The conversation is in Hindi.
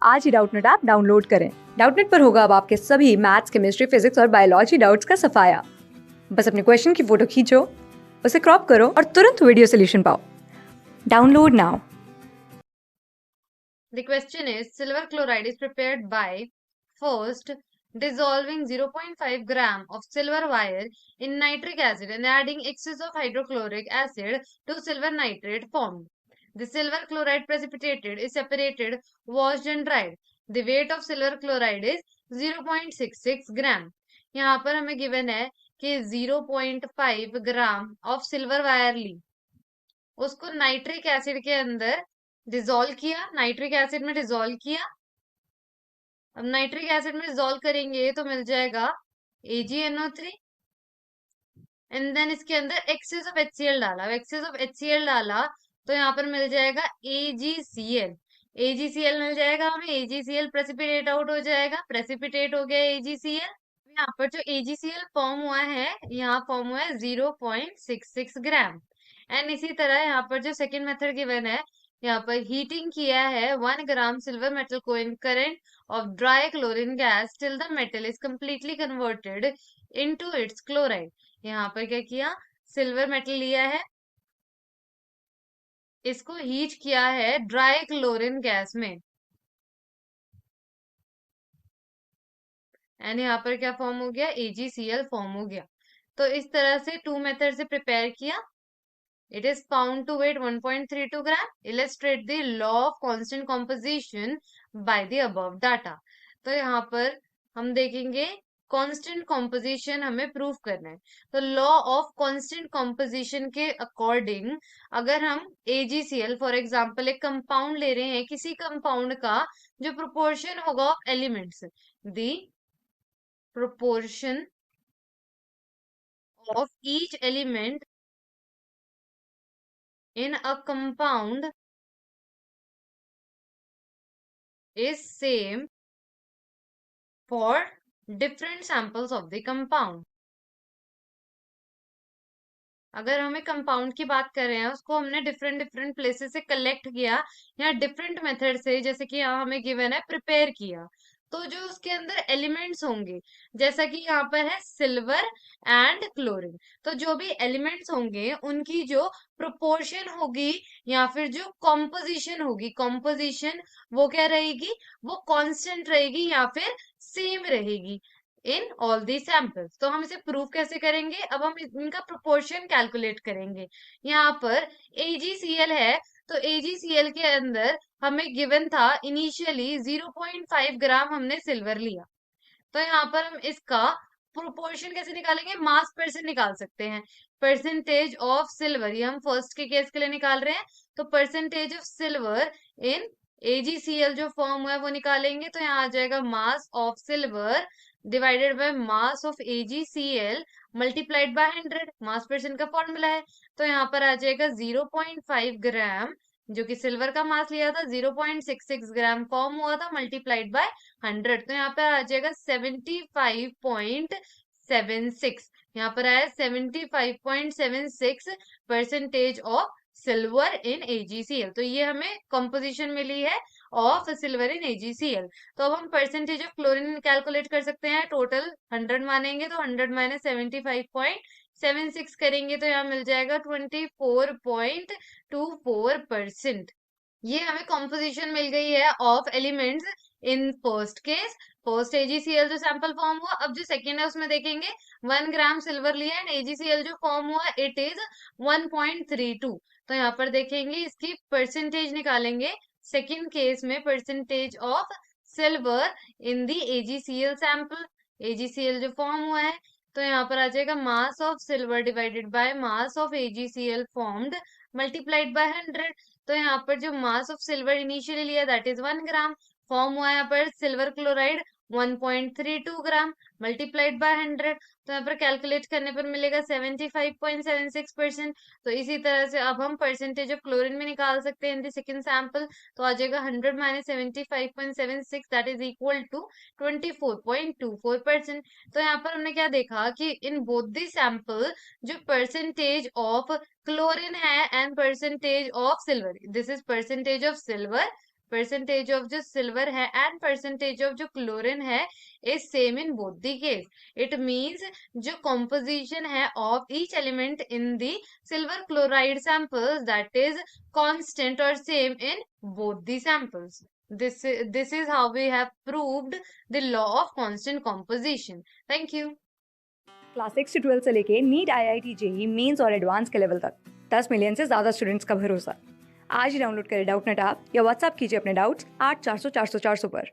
आज ही डाउटनेट ऐप डाउनलोड करें। डाउटनेट पर होगा अब आपके सभी मैथ्स, केमिस्ट्री, फिजिक्स और बायोलॉजी डाउट्स का सफाया। बस अपने क्वेश्चन की फोटो खींचो, उसे क्रॉप करो और तुरंत वीडियो सोल्यूशन पाओ। Download now. The question is silver chloride is prepared by first dissolving 0.5 gram of silver wire in nitric acid and adding excess of hydrochloric acid to silver nitrate formed. The silver chloride precipitated is separated, washed and dried. The weight of silver chloride is 0.66 gram. यहाँ पर हमें गिवन है कि 0.5 ग्राम ऑफ सिल्वर वायर ली, उसको नाइट्रिक एसिड के अंदर डिजोल्व किया, नाइट्रिक एसिड में डिजोल्व किया। अब नाइट्रिक एसिड में डिजोल्व करेंगे तो मिल जाएगा AgNO3 एंड देन इसके अंदर एक्सेस ऑफ HCl डाला। एक्सेस ऑफ HCl डाला तो यहाँ पर मिल जाएगा AgCl। AgCl मिल जाएगा हमें, AgCl प्रेसिपिटेट आउट हो जाएगा, प्रेसिपिटेट हो गया AgCl। यहाँ पर जो AgCl फॉर्म हुआ है, यहाँ फॉर्म हुआ है 0.66 ग्राम। एंड इसी तरह यहाँ पर जो सेकेंड मेथड गिवन है, यहाँ पर हीटिंग किया है 1 gram silver metal coin current of dry chlorine gas till the metal is completely converted into its chloride. यहाँ पर क्या किया, सिल्वर मेटल लिया है, इसको हीट किया है ड्राई क्लोरीन गैस में, एंड यहाँ पर क्या फॉर्म हो गया, AgCl फॉर्म हो गया। तो इस तरह से टू मेथड से प्रिपेयर किया। It is found to weight 1.32 gram. Illustrate the law of constant composition by the above data. तो यहाँ पर हम देखेंगे कांस्टेंट कॉम्पोजिशन हमें प्रूव करना है। तो लॉ ऑफ कांस्टेंट कॉम्पोजिशन के अकॉर्डिंग अगर हम AgCl फॉर एग्जांपल एक कंपाउंड ले रहे हैं, किसी कंपाउंड का जो प्रोपोर्शन होगा of elements, the proportion of each element in a compound is same for different samples of the compound। अगर हमें कंपाउंड की बात कर रहे हैं, उसको हमने डिफरेंट डिफरेंट प्लेसेस से कलेक्ट किया या डिफरेंट मेथड से, जैसे कि यहाँ हमें गिवन है प्रिपेयर किया, तो जो उसके अंदर एलिमेंट्स होंगे, जैसा कि यहाँ पर है सिल्वर एंड क्लोरीन, तो जो भी एलिमेंट्स होंगे उनकी जो प्रोपोर्शन होगी या फिर जो कॉम्पोजिशन होगी, कॉम्पोजिशन वो क्या रहेगी, वो कांस्टेंट रहेगी या फिर सेम रहेगी इन ऑल दी सैंपल्स। तो हम इसे प्रूव कैसे करेंगे, अब हम इनका प्रोपोर्शन कैलकुलेट करेंगे। यहाँ पर AgCl है, तो AgCl के अंदर हमें गिवन था इनिशियली 0.5 ग्राम हमने सिल्वर लिया, तो यहाँ पर हम इसका प्रोपोर्शन कैसे निकालेंगे, मास परसेंट निकाल सकते हैं। परसेंटेज ऑफ सिल्वर, ये हम फर्स्ट के केस के लिए निकाल रहे हैं, तो percentage of silver in AgCl जो फॉर्म हुआ है वो निकालेंगे, तो यहाँ आ जाएगा mass of silver divided by mass of AgCl multiplied by 100, mass percent का फॉर्मूला है। तो यहाँ पर आ जाएगा 0.5 ग्राम, जो कि सिल्वर का मास लिया था 0.66 ग्राम फॉर्म हुआ था, मल्टीप्लाइड बाय 100, तो यहाँ पे आ जाएगा 75.76। यहाँ पर आया 75.76 percentage of silver in AgCl। तो ये हमें कंपोजिशन मिली है ऑफ सिल्वर इन AgCl। तो अब हम परसेंटेज ऑफ क्लोरीन कैलकुलेट कर सकते हैं। टोटल 100 मानेंगे तो 100 माइनस 75.76 करेंगे तो यहाँ मिल जाएगा 24.24%। ये हमें कॉम्पोजिशन मिल गई है of elements in first case, first AgCl जो सैंपल फॉर्म हुआ। अब जो सेकेंड है उसमें देखेंगे 1 ग्राम सिल्वर लिया एंड AgCl जो फॉर्म हुआ इट इज 1.32। तो यहाँ पर देखेंगे इसकी परसेंटेज निकालेंगे, सेकेंड केस में percentage of silver in the AgCl sample, AgCl जो फॉर्म हुआ है, तो यहाँ पर आ जाएगा mass of silver divided by mass of AgCl formed multiplied by 100। तो यहाँ पर जो मास ऑफ सिल्वर इनिशियली लिया दैट इज 1 ग्राम, फॉर्म हुआ यहाँ पर silver chloride 1.32 gram multiplied by 100, तो यहाँ पर कैलकुलेट करने पर मिलेगा 75.76%। तो इसी तरह से अब हम परसेंटेज ऑफ क्लोरीन में निकाल सकते हैं इन द सेकंड सैंपल, तो आ जाएगा 100 minus 75.76 that is equal to 24.24%। तो यहाँ पर हमने क्या देखा कि इन बोथ दी सैंपल जो परसेंटेज ऑफ क्लोरीन है and percentage of silver, this is percentage of silver, percentage of जो सिल्वर है एंड परसेंटेज ऑफ जो क्लोरीन है is same in both the case. It means जो कॉम्पोजिशन है of each element in the silver chloride samples that is constant और same in both the samples. This is how we have proved the law of constant composition. Thank you. Class 6 से 12 से लेके नीट, IIT, जेई मेंस और एडवांस के लेवल तक 10 मिलियन से ज़्यादा स्टूडेंट्स का भरोसा। आज ही डाउनलोड करें डाउटनेट ऐप या व्हाट्सएप कीजिए अपने डाउट्स 8400 400 400 पर।